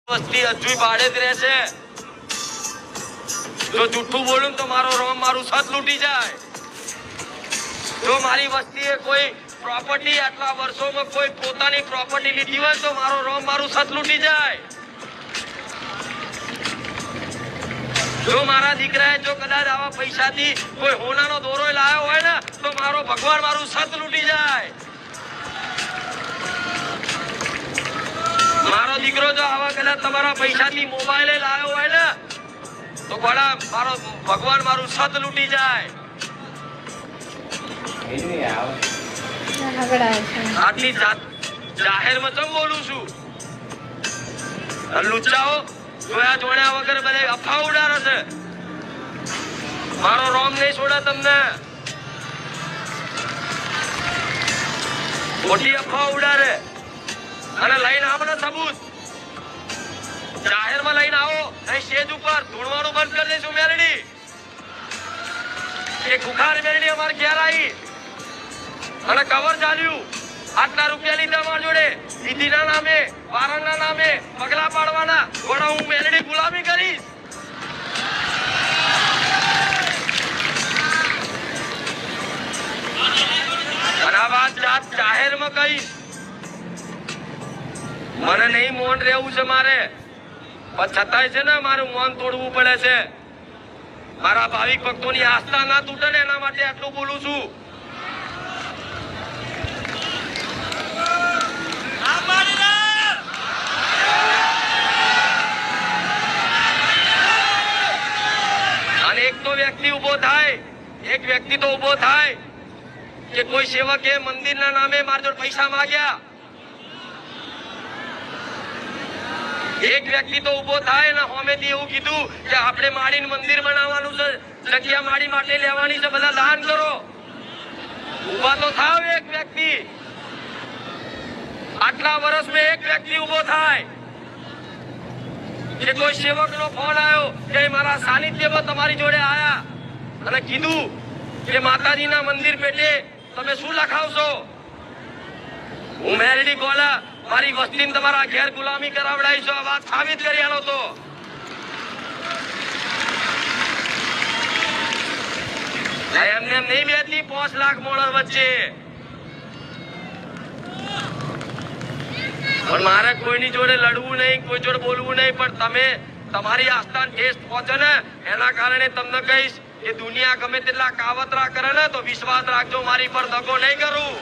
વસ્તી હજુ ભાડે જ રહેશે. જો જૂઠું બોલું તો મારો રોમ મારું સત લૂંટી જાય. જો મારી વસ્તીએ કોઈ પ્રોપર્ટી આટલા વર્ષોમાં કોઈ પોતાની પ્રોપર્ટી લીધી હોય તો મારો રોમ મારું સત લૂંટી જાય. જો મારા દીકરાએ જો કદાચ આવા પૈસાથી કોઈ હોનાનો દોરો લાવ્યો હોય ને તો મારો ભગવાન મારું સત લૂંટી જાય. મારો દીકરો જો આવા કદાચ તમારા પૈસાથી મોબાઈલ લાવ્યો હોય ને તો ગોળા મારો ભગવાન મારું સત લૂંટી જાય. આટલી જાહેરમાં ચમ બોલું છું? લુચ્ચાઓ જોયા જોડ્યા વગર બધા અફવા ઉડાડે છે. મારો રોમ નહીં છોડે તમને. મોટી અફવા ઉડાડે અને લઈને આવો ને સબૂત જાહેરમાં લઈને આવો. અહીં સ્ટેજ ઉપર ધૂણવાનું બંધ કરી દઈશું. મેલડી એ ખુખાર મેલડી અમારે ઘેર આવી અને કવર ચાલ્યું. આટલા રૂપિયા લીધા મારા જોડે વિધિના નામે વારણના નામે પગલા પાડવાના. વડા હું મેલડી ગુલામી કરીશ. અને આ વાત જાહેરમાં કહીશ. મને નહીં મૌન રહેવું છે મારે, પણ છતાંય છે ને મારું મૌન તોડવું પડે છે. મારા ભાવિક ભક્તોની આસ્થા ના તૂટે ને એના માટે આટલું બોલું છું. અને એક તો વ્યક્તિ ઉભો થાય, એક વ્યક્તિ તો ઉભો થાય કે કોઈ સેવકે મંદિરના નામે મારા જોડે પૈસા માંગ્યા. એક વ્યક્તિ તો ઉભો થાય ને હોમેથી એવું કીધું કે આપણે માડીને મંદિર બનાવવાનું છે, જગ્યા માડી માટે લેવાની છે, બધા દાન કરો. ઉભા તો થાવ એક વ્યક્તિ. આટલા વર્ષમાં એક વ્યક્તિ ઉભો થાય કે કોઈ સેવકનો ફોન આવ્યો કે મારા સાનિધ્યમાં તમારી જોડે આયા અને કીધું કે માતાજીના મંદિર પેટે તમે શું લખાવશો? હું મેલડી ગોલા મારી વસ્તીને તમારા ઘેર ગુલામી કરાવડાવીશો. આ વાત સાબિત કરી આલો તો એમને નહીં બેઠી 5 લાખ મોણસ વચ્ચે. પણ મારે કોઈની જોડે લડવું નહીં, કોઈ જોડે બોલવું નહીં. પણ તમે તમારી આસ્થાન ટેસ્ટ પહોંચે ને એના કારણે તમને કહીશ કે દુનિયા ગમે તેટલા કાવતરા કરે ને તો વિશ્વાસ રાખજો મારી પર દગો નહીં કરું.